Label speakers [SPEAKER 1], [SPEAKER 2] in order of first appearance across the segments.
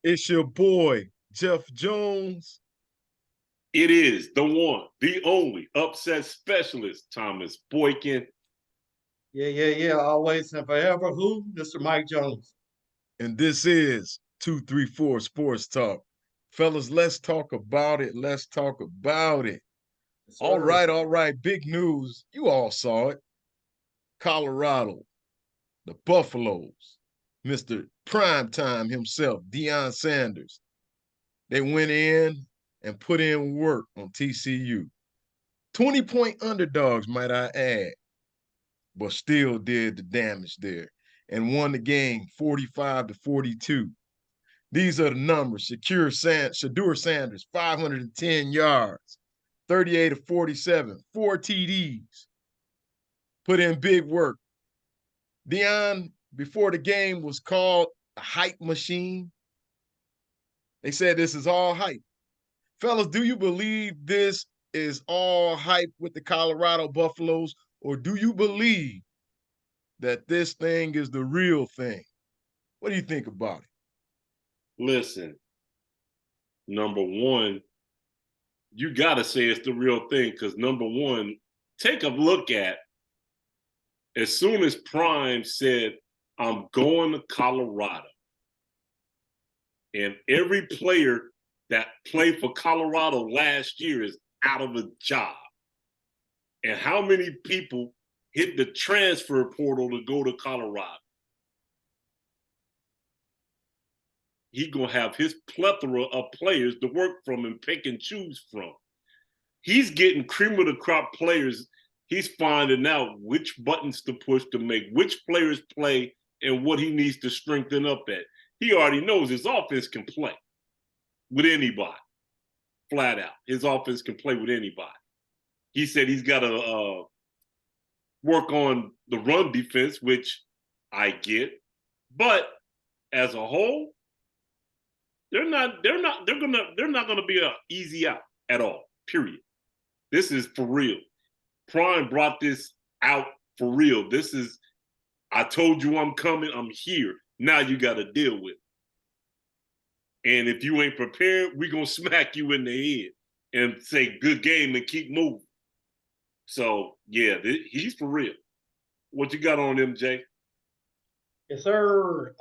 [SPEAKER 1] It's your boy, Jeff Jones.
[SPEAKER 2] It is the one, the only upset specialist, Thomas Boykin.
[SPEAKER 3] Yeah. Always and forever. Who? Mr. Mike Jones.
[SPEAKER 1] And this is 234 Sports Talk. Fellas, let's talk about it. Let's talk about it.
[SPEAKER 3] Yes,
[SPEAKER 1] All
[SPEAKER 3] sir.
[SPEAKER 1] right, all right. Big news. You all saw it. Colorado, the Buffaloes, Mr. Primetime himself, Deion Sanders. They went in and put in work on TCU. 20-point underdogs, might I add, but still did the damage there and won the game 45-42. These are the numbers. Shadur Sanders, 510 yards, 38 of 47, 4 TDs. Put in big work. Deion, before the game, was called a hype machine. They said this is all hype. Fellas, do you believe this is all hype with the Colorado Buffaloes, or do you believe that this thing is the real thing? What do you think about it?
[SPEAKER 2] Listen, number one, you got to say it's the real thing because number one, take a look at as soon as Prime said, I'm going to Colorado, and every player that played for Colorado last year is out of a job. And how many people hit the transfer portal to go to Colorado? He's going to have his plethora of players to work from and pick and choose from. He's getting cream of the crop players. He's finding out which buttons to push to make which players play and what he needs to strengthen up at. He already knows his offense can play with anybody, flat out. His offense can play with anybody. He said he's got to work on the run defense, which I get. But as a whole, they're not gonna be an easy out at all. Period. This is for real. Prime brought this out for real. This is, I told you I'm coming, I'm here. Now you got to deal with it. And if you ain't prepared, we're going to smack you in the head and say, good game and keep moving. So, yeah, he's for real. What you got on him, Jay?
[SPEAKER 3] Yes, sir.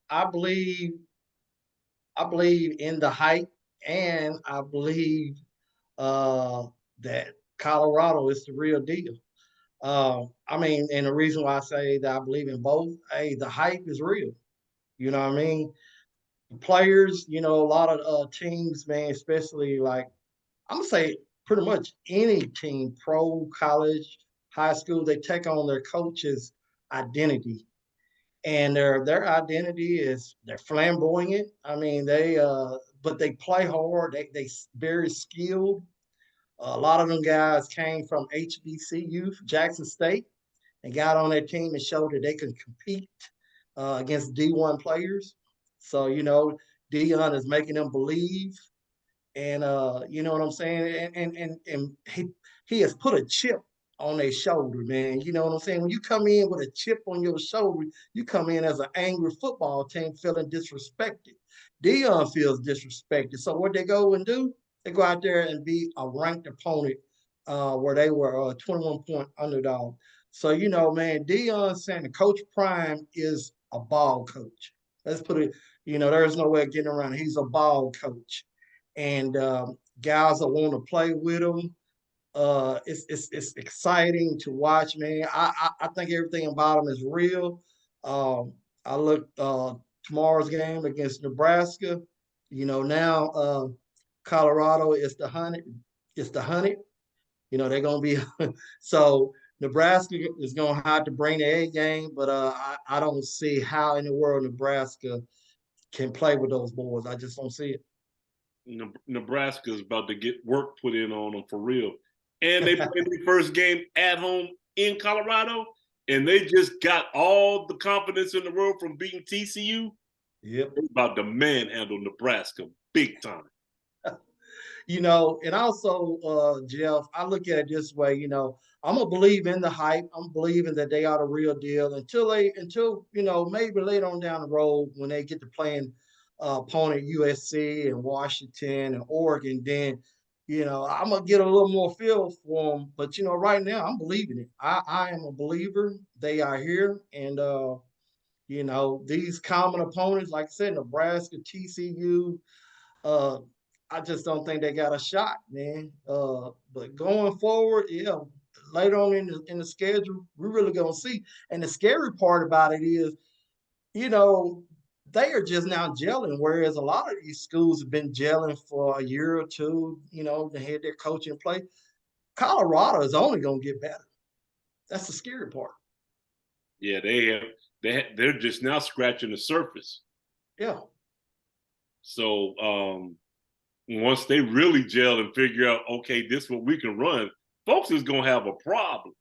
[SPEAKER 3] I believe in the hype, and I believe that Colorado is the real deal. And the reason why I say that I believe in both, hey, the hype is real. You know what I mean? The players, a lot of teams, man, especially like I'm gonna say pretty much any team, pro, college, high school, they take on their coach's identity, and their identity is they're flamboyant. I mean, but they play hard. They very skilled. A lot of them guys came from HBCU, Jackson State, and got on their team and showed that they can compete against D1 players. So, Deion is making them believe. And you know what I'm saying? And he has put a chip on their shoulder, man. You know what I'm saying? When you come in with a chip on your shoulder, you come in as an angry football team feeling disrespected. Deion feels disrespected. So what they go and do, they go out there and beat a ranked opponent where they were a 21-point underdog. So, man, Deion saying Coach Prime is a ball coach. Let's put it, there's no way of getting around it. He's a ball coach. And guys that want to play with him, it's exciting to watch, man. I think everything about him is real. I looked tomorrow's game against Nebraska. Now Colorado is the hunted. It's the hunted. They're gonna be so Nebraska is gonna have to bring the A game, but I don't see how in the world Nebraska can play with those boys. I just don't see it.
[SPEAKER 2] Nebraska is about to get work put in on them for real. And they played their first game at home in Colorado, and they just got all the confidence in the world from beating TCU.
[SPEAKER 3] Yep.
[SPEAKER 2] They're about to manhandle Nebraska big time.
[SPEAKER 3] And also, Jeff, I look at it this way, I'm gonna believe in the hype. I'm believing that they are the real deal until maybe later on down the road when they get to playing opponent USC and Washington and Oregon, then I'm gonna get a little more feel for them. But right now I'm believing it. I am a believer. They are here, and these common opponents, like I said, Nebraska, TCU. Uh, I just don't think they got a shot, man. But going forward, yeah, later on in the schedule, we're really gonna see. And the scary part about it is, you know, they are just now gelling, whereas a lot of these schools have been gelling for a year or two. They had their coaching play. Colorado is only gonna get better. That's the scary part.
[SPEAKER 2] Yeah, they're just now scratching the surface.
[SPEAKER 3] Yeah.
[SPEAKER 2] So once they really gel and figure out, okay, this is what we can run, folks is gonna have a problem.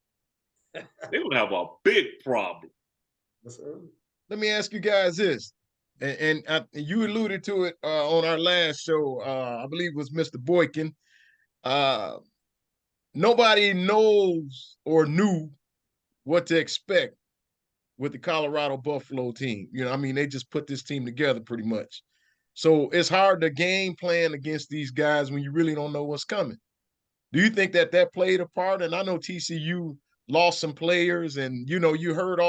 [SPEAKER 2] They're gonna have a big problem.
[SPEAKER 3] Yes, sir.
[SPEAKER 1] Let me ask you guys this, and you alluded to it on our last show. I believe it was Mr. Boykin. Nobody knows or knew what to expect with the Colorado Buffalo team. They just put this team together pretty much. So it's hard to game plan against these guys when you really don't know what's coming. Do you think that played a part? And I know TCU lost some players, and you heard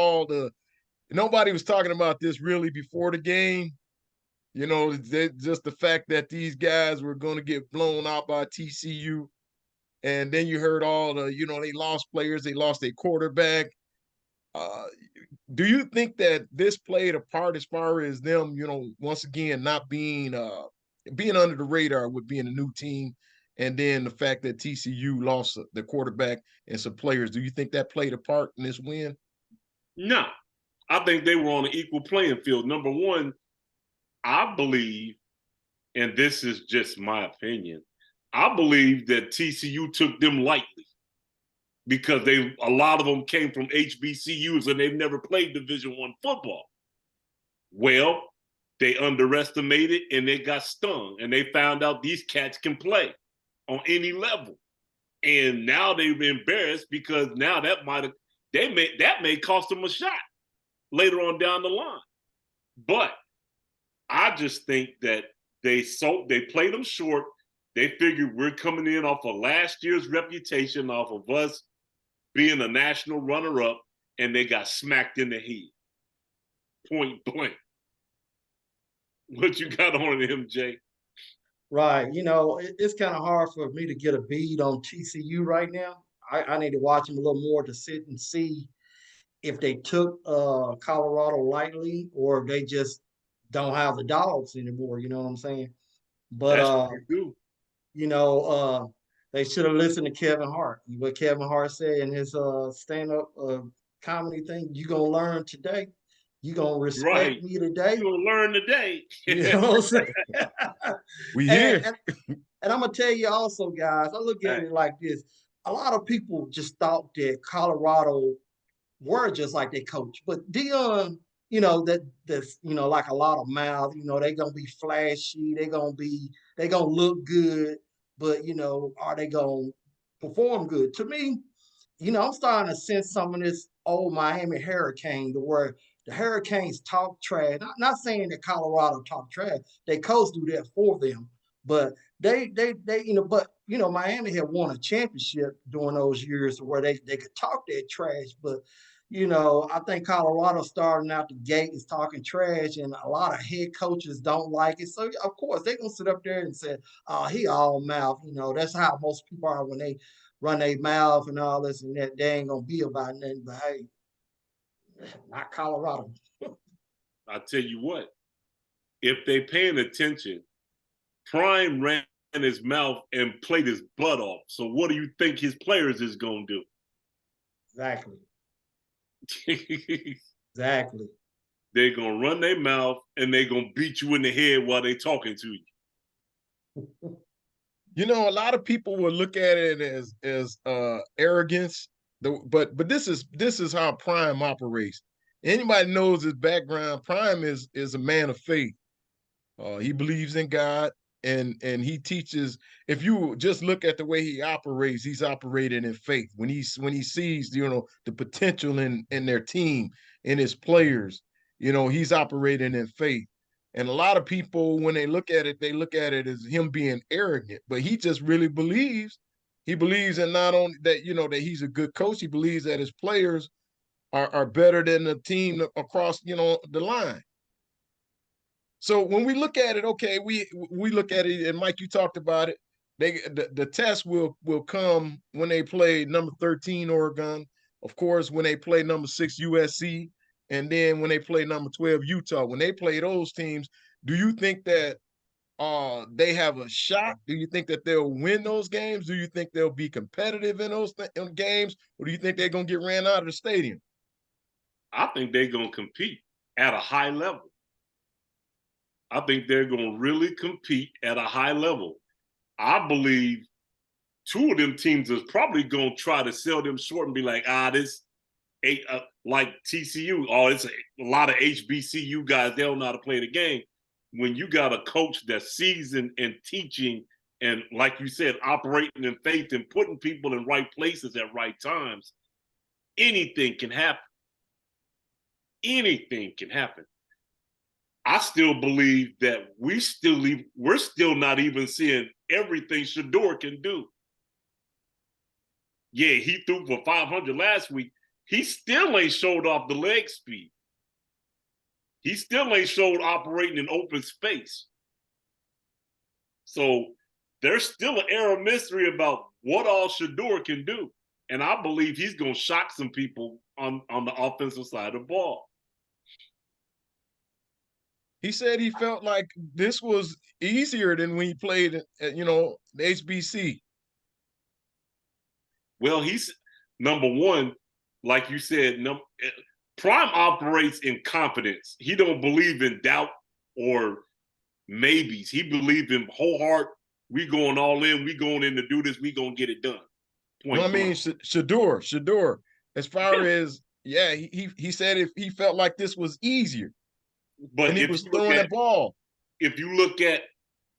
[SPEAKER 1] nobody was talking about this really before the game. Just the fact that these guys were going to get blown out by TCU. And then you heard all they lost players, they lost their quarterback. Do you think that this played a part as far as them, once again, not being under the radar with being a new team, and then the fact that TCU lost the quarterback and some players? Do you think that played a part in this win?
[SPEAKER 2] No, I think they were on an equal playing field. Number one, I believe, and this is just my opinion, I believe that TCU took them lightly because a lot of them came from HBCUs and they've never played Division I football. Well, they underestimated and they got stung, and they found out these cats can play on any level. And now they've been embarrassed because now that may cost them a shot later on down the line. But I just think that they played them short. They figured we're coming in off of last year's reputation, off of us being a national runner-up, and they got smacked in the head. Point blank. What you got on him, Jay?
[SPEAKER 3] Right. It's kind of hard for me to get a bead on TCU right now. I need to watch them a little more to sit and see if they took Colorado lightly or if they just don't have the dogs anymore. You know what I'm saying? But they should have listened to Kevin Hart. What Kevin Hart said in his stand-up comedy thing, you're gonna learn today. You're gonna respect me today.
[SPEAKER 2] You're gonna learn today.
[SPEAKER 3] You know what I'm saying?
[SPEAKER 1] We here.
[SPEAKER 3] And I'm gonna tell you also, guys, I look at it like this. A lot of people just thought that Colorado were just like their coach. But Deion, that's like a lot of mouth, they're gonna be flashy, they're gonna look good, but are they gonna perform good? To me, I'm starting to sense some of this old Miami Hurricane, to where the Hurricanes talk trash. Not saying that Colorado talk trash. They coach do that for them, but they Miami had won a championship during those years where they could talk that trash. But I think Colorado starting out the gate is talking trash, and a lot of head coaches don't like it. So of course they're gonna sit up there and say, "Oh, he all mouth." That's how most people are when they run their mouth and all this and that. They ain't gonna be about nothing. But hey, not Colorado.
[SPEAKER 2] I tell you what, if they paying attention, Prime ran his mouth and played his butt off. So what do you think his players is gonna do?
[SPEAKER 3] Exactly. Exactly.
[SPEAKER 2] They're gonna run their mouth and they're gonna beat you in the head while they're talking to you.
[SPEAKER 1] A lot of people will look at it as arrogance, but this is how Prime operates. Anybody knows his background. Prime is a man of faith. He believes in God, and he teaches. If you just look at the way he operates, he's operating in faith. When he sees the potential in their team, in his players, he's operating in faith. And a lot of people, when they look at it, they look at it as him being arrogant. But he just really believes. He believes in not only that, that he's a good coach. He believes that his players are better than the team across, the line. So when we look at it, okay, we look at it, and Mike, you talked about it. The test will come when they play number 13 Oregon, of course, when they play number 6 USC, and then when they play number 12 Utah. When they play those teams, do you think that they have a shot? Do you think that they'll win those games? Do you think they'll be competitive in those games, or do you think they're gonna get ran out of the stadium?
[SPEAKER 2] I think they're gonna compete at a high level. I think they're gonna really compete at a high level. I believe two of them teams is probably gonna try to sell them short and be like, this ain't like TCU. Oh, it's a lot of HBCU guys. They don't know how to play the game. When you got a coach that's seasoned and teaching, and like you said, operating in faith and putting people in right places at right times, anything can happen. Anything can happen. I still believe that we're still not even seeing everything Shedeur can do. Yeah, he threw for 500 last week. He still ain't showed off the leg speed. He still ain't showed operating in open space. So there's still an air of mystery about what all Shedeur can do. And I believe he's going to shock some people on the offensive side of the ball.
[SPEAKER 1] He said he felt like this was easier than when he played at, the HBC.
[SPEAKER 2] Well, he's number one, like you said, Prime operates in confidence. He don't believe in doubt or maybes. He believes in whole heart. We going all in. We going in to do this. We going to get it done.
[SPEAKER 1] I mean, Shedeur, as far as, he said if he felt like this was easier.
[SPEAKER 2] But
[SPEAKER 1] and he was throwing the ball.
[SPEAKER 2] If you look at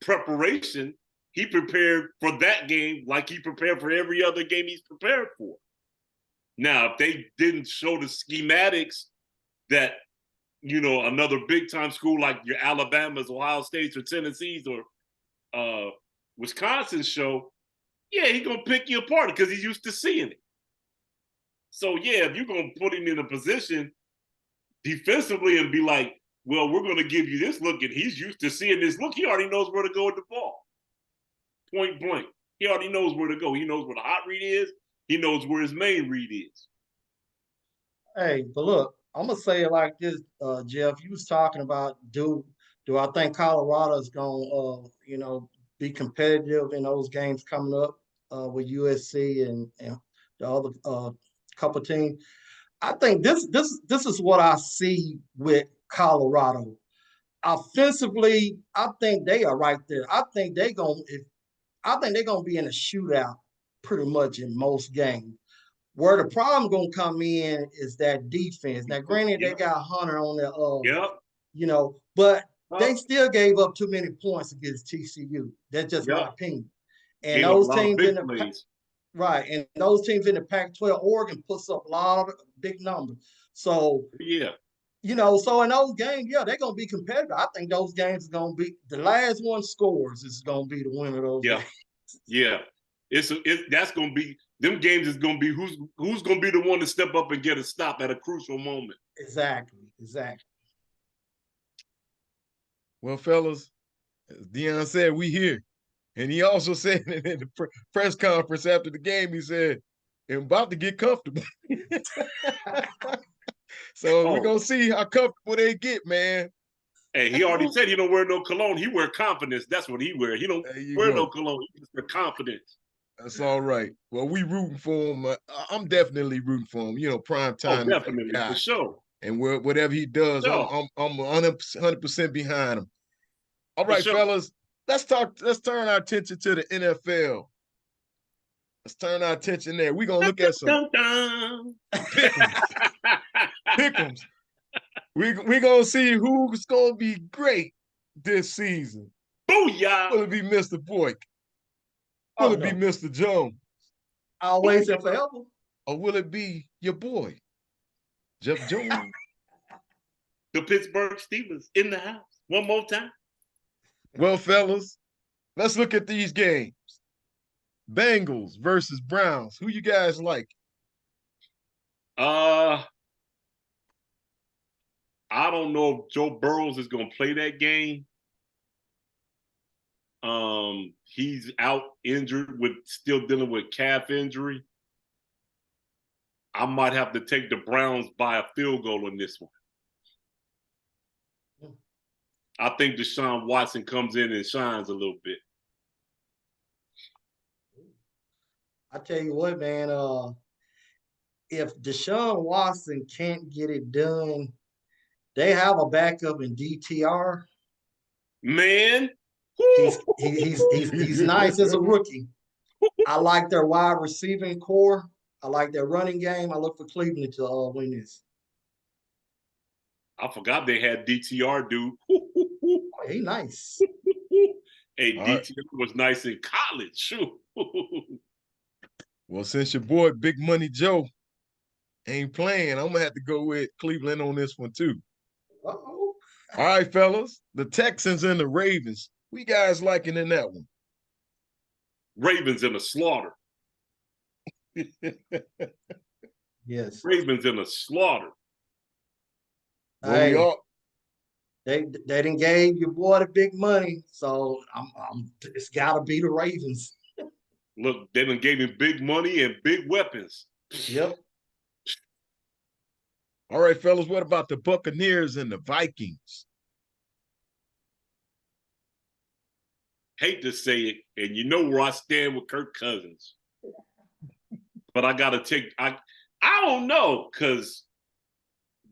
[SPEAKER 2] preparation, he prepared for that game like he prepared for every other game he's prepared for. Now, if they didn't show the schematics that, another big-time school like your Alabamas, Ohio States, or Tennessee's, or Wisconsin's show, he's going to pick you apart because he's used to seeing it. So, if you're going to put him in a position defensively and be like, well, we're going to give you this look, and he's used to seeing this look, he already knows where to go with the ball. Point blank. He already knows where to go. He knows where the hot read is. He knows where his main read is.
[SPEAKER 3] Hey, but look, I'm going to say it like this, Jeff. You was talking about, do I think Colorado is going to, be competitive in those games coming up with USC and the other couple teams? I think this is what I see with Colorado. Offensively, I think they are right there. I think they're gonna be in a shootout pretty much in most games. Where the problem gonna come in is that defense. Now, granted, they got Hunter on their but they still gave up too many points against TCU. That's just my opinion. And those teams in the right, and those teams in the Pac-12, Oregon puts up a lot of big numbers. So so in those games, they're gonna be competitive. I think those games are gonna be the last one scores is gonna be the winner of those games.
[SPEAKER 2] Yeah. That's gonna be them games is gonna be who's gonna be the one to step up and get a stop at a crucial moment.
[SPEAKER 3] Exactly.
[SPEAKER 1] Well, fellas, as Deion said, we here. And he also said in the press conference after the game, he said, I'm about to get comfortable. So we're going to see how comfortable they get, man.
[SPEAKER 2] Hey, he already said he don't wear no cologne. He wear confidence. That's what he wear. He don't wear no cologne. He just wear confidence.
[SPEAKER 1] That's all right. Well, we rooting for him. I'm definitely rooting for him. Prime time.
[SPEAKER 2] Oh, definitely, for sure.
[SPEAKER 1] And whatever he does, I'm 100% behind him. All right, fellas, let's turn our attention to the NFL. Let's turn our attention there. We're gonna look at some pick'ems. We're gonna see who's gonna be great this season.
[SPEAKER 2] Booyah!
[SPEAKER 1] Will it be Mr. Boyk? Will it be Mr. Jones?
[SPEAKER 3] Always and forever.
[SPEAKER 1] Or will it be your boy, Jeff Jones?
[SPEAKER 2] The Pittsburgh Steelers in the house. One more time.
[SPEAKER 1] Well, fellas, let's look at these games. Bengals versus Browns. Who you guys like?
[SPEAKER 2] I don't know if Joe Burrows is going to play that game. He's out injured still dealing with calf injury. I might have to take the Browns by a field goal on this one. I think Deshaun Watson comes in and shines a little bit.
[SPEAKER 3] I tell you what, man, if Deshaun Watson can't get it done, they have a backup in DTR.
[SPEAKER 2] Man,
[SPEAKER 3] he's nice as a rookie. I like their wide receiving core. I like their running game. I look for Cleveland to win this.
[SPEAKER 2] I forgot they had DTR, dude.
[SPEAKER 3] He nice.
[SPEAKER 2] Hey, DTR was nice in college.
[SPEAKER 1] Well, since your boy Big Money Joe ain't playing, I'm gonna have to go with Cleveland on this one too.
[SPEAKER 3] Uh-oh.
[SPEAKER 1] All right, fellas, the Texans and the Ravens. Who you guys liking in that one?
[SPEAKER 2] Ravens in a slaughter.
[SPEAKER 3] Yes.
[SPEAKER 2] Ravens in a slaughter.
[SPEAKER 3] Hey, they didn't gave your boy the big money, so it's got to be the Ravens.
[SPEAKER 2] Look, they done gave him big money and big weapons.
[SPEAKER 3] Yep.
[SPEAKER 1] All right, fellas, what about the Buccaneers and the Vikings?
[SPEAKER 2] Hate to say it, and you know where I stand with Kirk Cousins. But I gotta take I don't know, because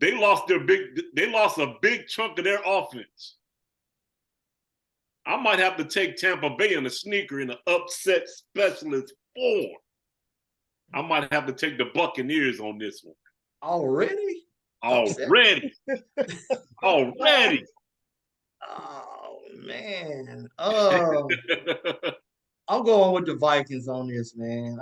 [SPEAKER 2] they lost a big chunk of their offense. I might have to take Tampa Bay in a sneaker in an upset specialist form. I might have to take the Buccaneers on this one.
[SPEAKER 3] Already?
[SPEAKER 2] Already.
[SPEAKER 3] Oh, man. I'm going with the Vikings on this, man.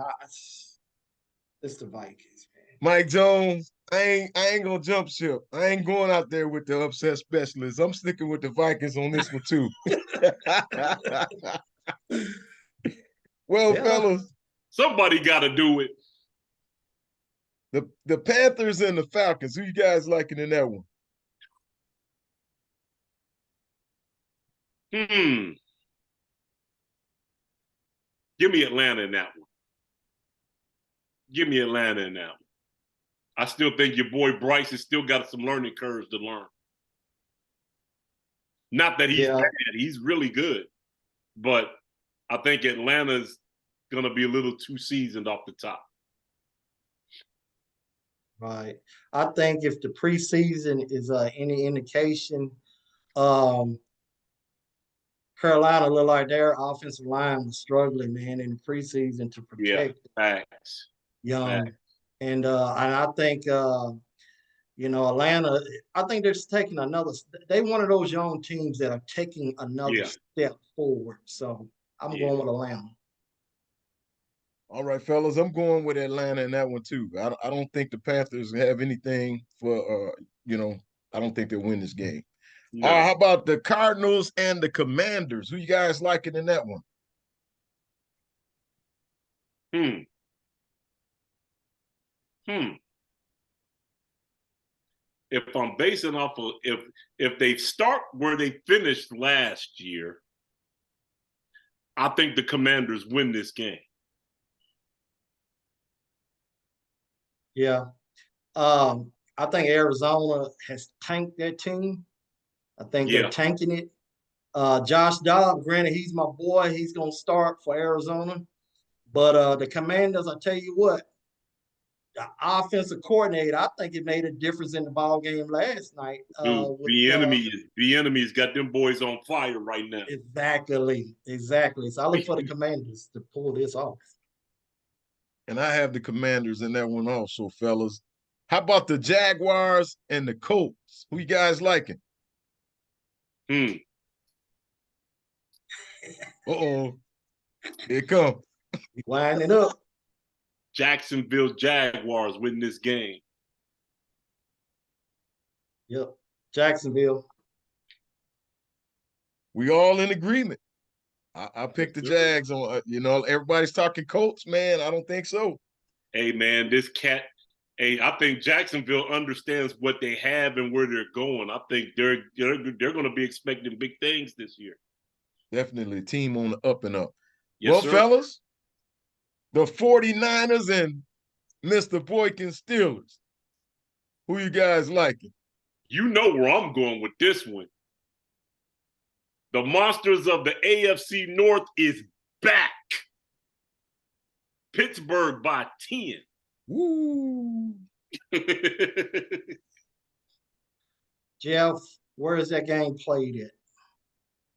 [SPEAKER 3] It's the Vikings, man.
[SPEAKER 1] Mike Jones, I ain't gonna jump ship. I ain't going out there with the upset specialist. I'm sticking with the Vikings on this one too. Well, fellas,
[SPEAKER 2] somebody got to do it.
[SPEAKER 1] The Panthers and the Falcons. Who you guys liking in that one?
[SPEAKER 2] Give me Atlanta in that one. Give me Atlanta in that one. I still think your boy Bryce has still got some learning curves to learn. Not that he's bad. He's really good. But I think Atlanta's going to be a little too seasoned off the top.
[SPEAKER 3] Right. I think if the preseason is any indication, Carolina looked like their offensive line was struggling, man, in the preseason to protect Young.
[SPEAKER 2] Facts.
[SPEAKER 3] And I think Atlanta, I think they're just taking they one of those young teams that are taking another step forward. So I'm going with Atlanta.
[SPEAKER 1] All right, fellas, I'm going with Atlanta in that one too. I don't think the Panthers have anything for I don't think they'll win this game. No. All right, how about the Cardinals and the Commanders? Who you guys liking in that one?
[SPEAKER 2] If I'm basing off of if they start where they finished last year, I think the Commanders win this game.
[SPEAKER 3] Yeah. I think Arizona has tanked their team. I think they're tanking it. Josh Dobbs, granted, he's my boy. He's going to start for Arizona. But the Commanders, I tell you what, the offensive coordinator, I think it made a difference in the ball game last night.
[SPEAKER 2] Dude, Bieniemy's got them boys on fire right now.
[SPEAKER 3] Exactly. So I look for the Commanders to pull this off.
[SPEAKER 1] And I have the Commanders in that one also, fellas. How about the Jaguars and the Colts? Who you guys liking? Uh-oh. Here it comes.
[SPEAKER 3] Winding up.
[SPEAKER 2] Jacksonville Jaguars win this game.
[SPEAKER 3] Yep. Jacksonville.
[SPEAKER 1] We all in agreement. I picked the
[SPEAKER 2] Yes, sir.
[SPEAKER 1] Jags on. Everybody's talking Colts, man. I don't think so.
[SPEAKER 2] Hey, man, this cat. Hey, I think Jacksonville understands what they have and where they're going. I think they're going to be expecting big things this year.
[SPEAKER 1] Definitely a team on the up and up.
[SPEAKER 2] Yes,
[SPEAKER 1] Well,
[SPEAKER 2] sir.
[SPEAKER 1] fellas, the 49ers and Mr. Boykin Steelers. Who you guys liking?
[SPEAKER 2] You know where I'm going with this one. The monsters of the AFC North is back. Pittsburgh by 10.
[SPEAKER 1] Woo!
[SPEAKER 3] Jeff, where is that game played at?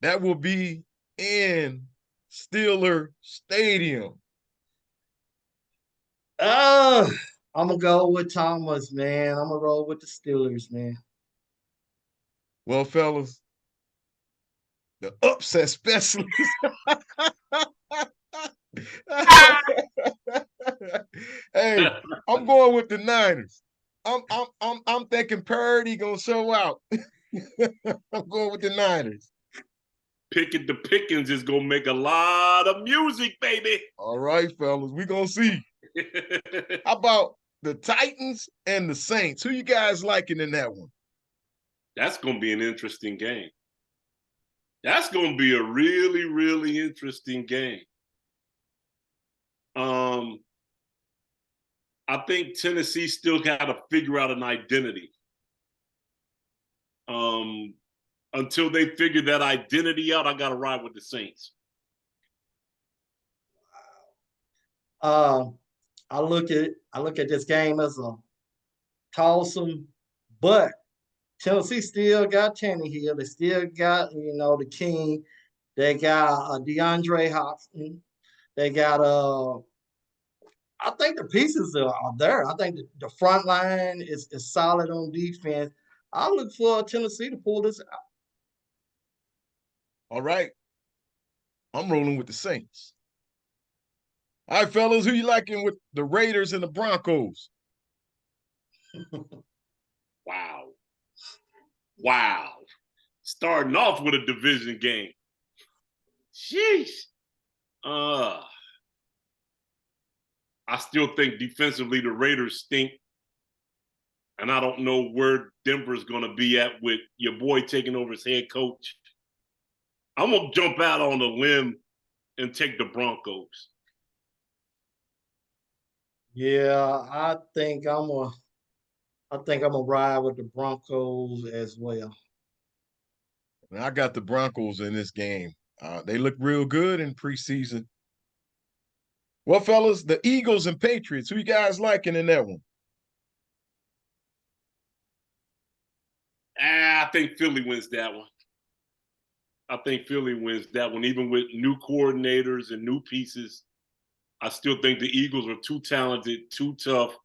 [SPEAKER 1] That will be in Steeler Stadium.
[SPEAKER 3] I'm gonna go with Thomas, man. I'm gonna roll with the Steelers, man.
[SPEAKER 1] Well, fellas, the upset specialist. Hey, I'm going with the Niners. I'm thinking Purdy gonna show out. I'm going with the Niners.
[SPEAKER 2] Pickett the Pickens is gonna make a lot of music, baby.
[SPEAKER 1] All right, fellas, we gonna see. How about the Titans and the Saints? Who you guys liking in that one?
[SPEAKER 2] That's gonna be an interesting game. That's gonna be a really, really interesting game. I think Tennessee still got to figure out an identity. Until they figure that identity out, I got to ride with the Saints.
[SPEAKER 3] I look at this game as a toss-em, but Tennessee still got Tannehill. They still got the King. They got DeAndre Hopkins. They got I think the pieces are there. I think the front line is solid on defense. I look for Tennessee to pull this out.
[SPEAKER 1] All right. I'm rolling with the Saints. All right, fellas, who you liking with the Raiders and the Broncos?
[SPEAKER 2] Wow. Starting off with a division game. Sheesh. I still think defensively the Raiders stink. And I don't know where Denver's going to be at with your boy taking over as head coach. I'm going to jump out on a limb and take the Broncos.
[SPEAKER 3] Yeah, I think I'm gonna ride with the Broncos as well.
[SPEAKER 1] And I got the Broncos in this game. They look real good in preseason. Well, fellas, the Eagles and Patriots, who you guys liking in that one?
[SPEAKER 2] I think Philly wins that one. Even with new coordinators and new pieces. I still think the Eagles are too talented, too tough,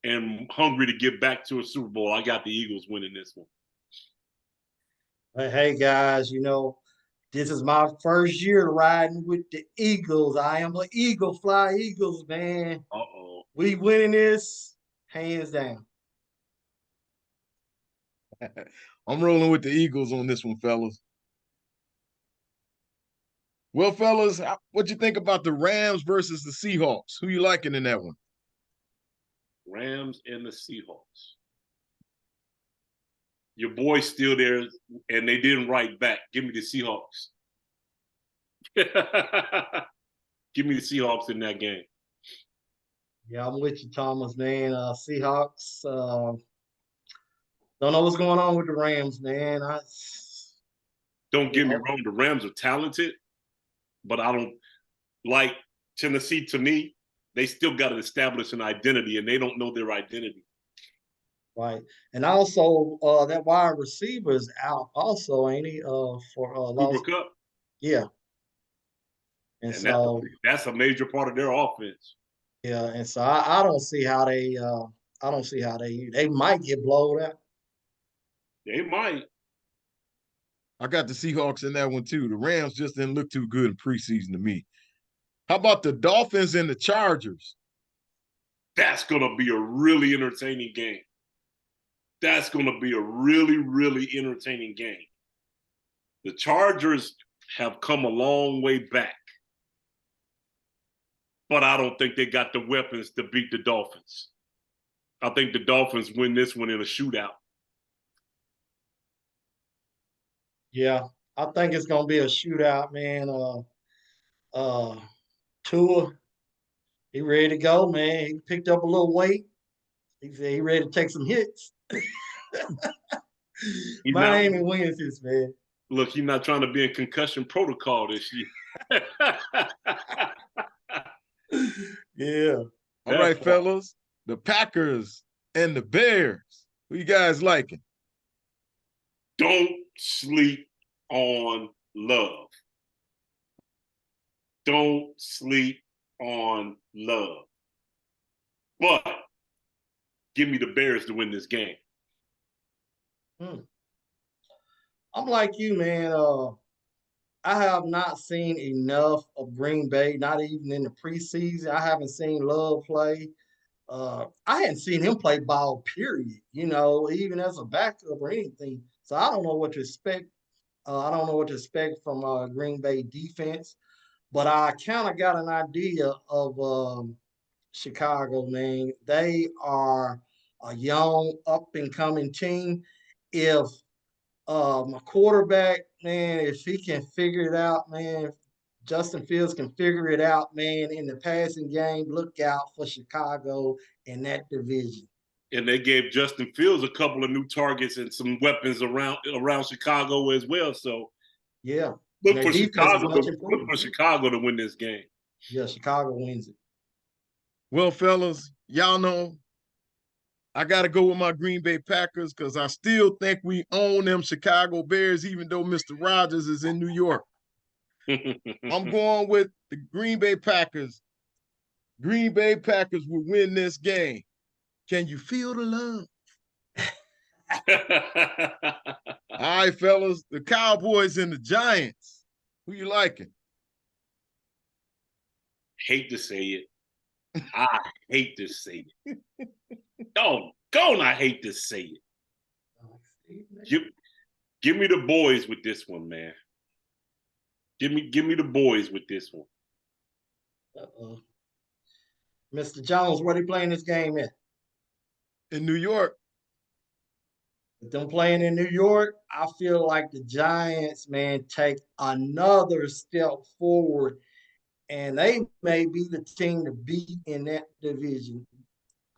[SPEAKER 2] and hungry to get back to a Super Bowl. I got the Eagles winning this one.
[SPEAKER 3] Hey guys, this is my first year riding with the Eagles. I am an Eagle, fly Eagles, man.
[SPEAKER 2] Uh-oh.
[SPEAKER 3] We winning this hands down.
[SPEAKER 1] I'm rolling with the Eagles on this one, fellas. Well, fellas, what you think about the Rams versus the Seahawks? Who you liking in that one?
[SPEAKER 2] Rams and the Seahawks. Your boy's still there, and they didn't write back. Give me the Seahawks. Give me the Seahawks in that game.
[SPEAKER 3] Yeah, I'm with you, Thomas, man. Seahawks. Don't know what's going on with the Rams, man.
[SPEAKER 2] Don't get me wrong, the Rams are talented, but I don't like Tennessee. To me, they still got to establish an identity, and they don't know their identity.
[SPEAKER 3] Right, and also that wide receiver is out, also, ain't he? For
[SPEAKER 2] Cooper Kupp.
[SPEAKER 3] Yeah, and so
[SPEAKER 2] that's a major part of their offense.
[SPEAKER 3] Yeah, and so I don't see how they. I don't see how they might get blown out.
[SPEAKER 2] They might.
[SPEAKER 1] I got the Seahawks in that one too. The Rams just didn't look too good in preseason to me. How about the Dolphins and the Chargers?
[SPEAKER 2] That's going to be a really entertaining game. That's going to be a really, really entertaining game. The Chargers have come a long way back, but I don't think they got the weapons to beat the Dolphins. I think the Dolphins win this one in a shootout.
[SPEAKER 3] Yeah, I think it's gonna be a shootout, man. Tua, he ready to go, man. He picked up a little weight. He said he ready to take some hits. Miami wins this, man.
[SPEAKER 2] Look, he's not trying to be in concussion protocol this year.
[SPEAKER 3] Yeah.
[SPEAKER 1] All right, fellas. The Packers and the Bears. Who you guys liking?
[SPEAKER 2] Don't sleep on Love. Don't sleep on Love. But give me the Bears to win this game.
[SPEAKER 3] I'm like you, man. I have not seen enough of Green Bay, not even in the preseason. I haven't seen Love play. I hadn't seen him play ball, period, even as a backup or anything. So I don't know what to expect. I don't know what to expect from Green Bay defense, but I kind of got an idea of Chicago, man. They are a young, up and coming team. If my quarterback, man, if he can figure it out, man, Justin Fields can figure it out, man, in the passing game, look out for Chicago in that division.
[SPEAKER 2] And they gave Justin Fields a couple of new targets and some weapons around Chicago as well. So
[SPEAKER 3] yeah,
[SPEAKER 2] look for Chicago to win this game.
[SPEAKER 3] Yeah, Chicago wins it.
[SPEAKER 1] Well, fellas, y'all know I got to go with my Green Bay Packers because I still think we own them Chicago Bears, even though Mr. Rogers is in New York. I'm going with the Green Bay Packers. Green Bay Packers will win this game. Can you feel the love? All right, fellas, the Cowboys and the Giants. Who you liking?
[SPEAKER 2] Hate to say it. I hate to say it. Don't I hate to say it. Give me the boys with this one, man. Give me the boys with this one.
[SPEAKER 3] Mr. Jones, where they playing this game at?
[SPEAKER 1] In New York.
[SPEAKER 3] With them playing in New York, I feel like the Giants, man, take another step forward, and they may be the team to beat in that division.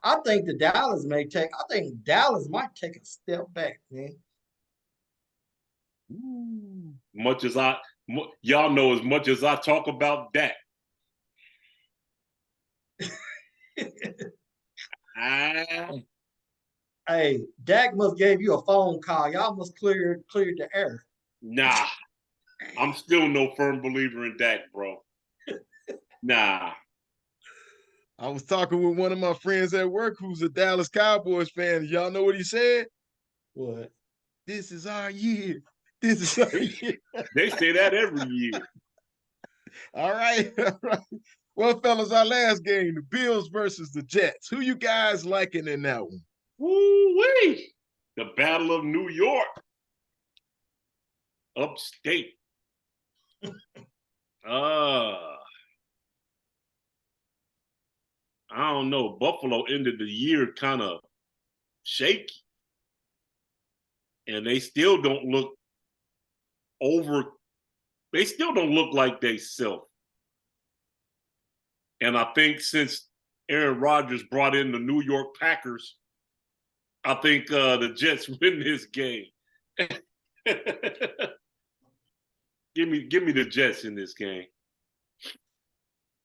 [SPEAKER 3] I think Dallas might take a step back, man.
[SPEAKER 2] Y'all know as much as I talk about Dak.
[SPEAKER 3] Hey, Dak must gave you a phone call. Y'all must clear the air.
[SPEAKER 2] Nah, I'm still no firm believer in Dak, bro. Nah.
[SPEAKER 1] I was talking with one of my friends at work who's a Dallas Cowboys fan. Y'all know what he said?
[SPEAKER 3] What?
[SPEAKER 1] This is our year. This is our year.
[SPEAKER 2] They say that every year.
[SPEAKER 1] All right. All right. Well, fellas, our last game, the Bills versus the Jets. Who you guys liking in that one?
[SPEAKER 2] Woo-wee! The Battle of New York. Upstate. I don't know. Buffalo ended the year kind of shaky. And they still don't look like they self. And I think since Aaron Rodgers brought in the New York Packers, I think the Jets win this game. Give me the Jets in this game.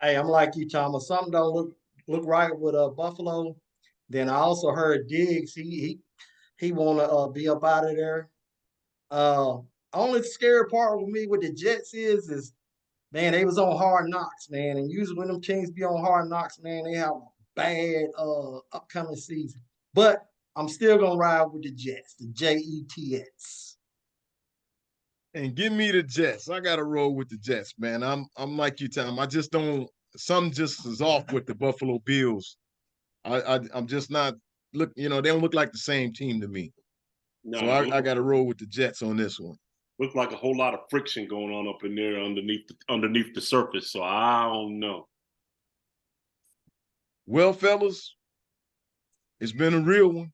[SPEAKER 3] Hey, I'm like you, Thomas. Something don't look right with Buffalo. Then I also heard Diggs. He want to be up out of there. Only scary part with me with the Jets is man, they was on Hard Knocks, man. And usually when them teams be on Hard Knocks, man, they have a bad upcoming season. But I'm still gonna ride with the Jets, the Jets.
[SPEAKER 1] And give me the Jets. I gotta roll with the Jets, man. I'm like you, Tom. I just don't. Something just is off with the Buffalo Bills. I'm just not look. They don't look like the same team to me. No, so I got to roll with the Jets on this one.
[SPEAKER 2] Looked like a whole lot of friction going on up in there underneath the surface. So I don't know.
[SPEAKER 1] Well, fellas, it's been a real one.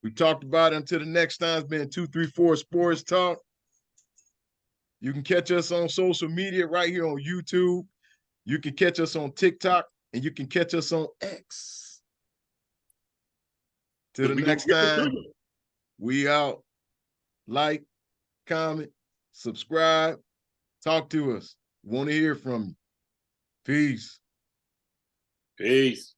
[SPEAKER 1] We talked about it. Until the next time, it's been 234 Sports Talk. You can catch us on social media right here on YouTube. You can catch us on TikTok, and you can catch us on X. Till the next time, we out. Like, comment, subscribe, talk to us. Want to hear from you. Peace.
[SPEAKER 2] Peace.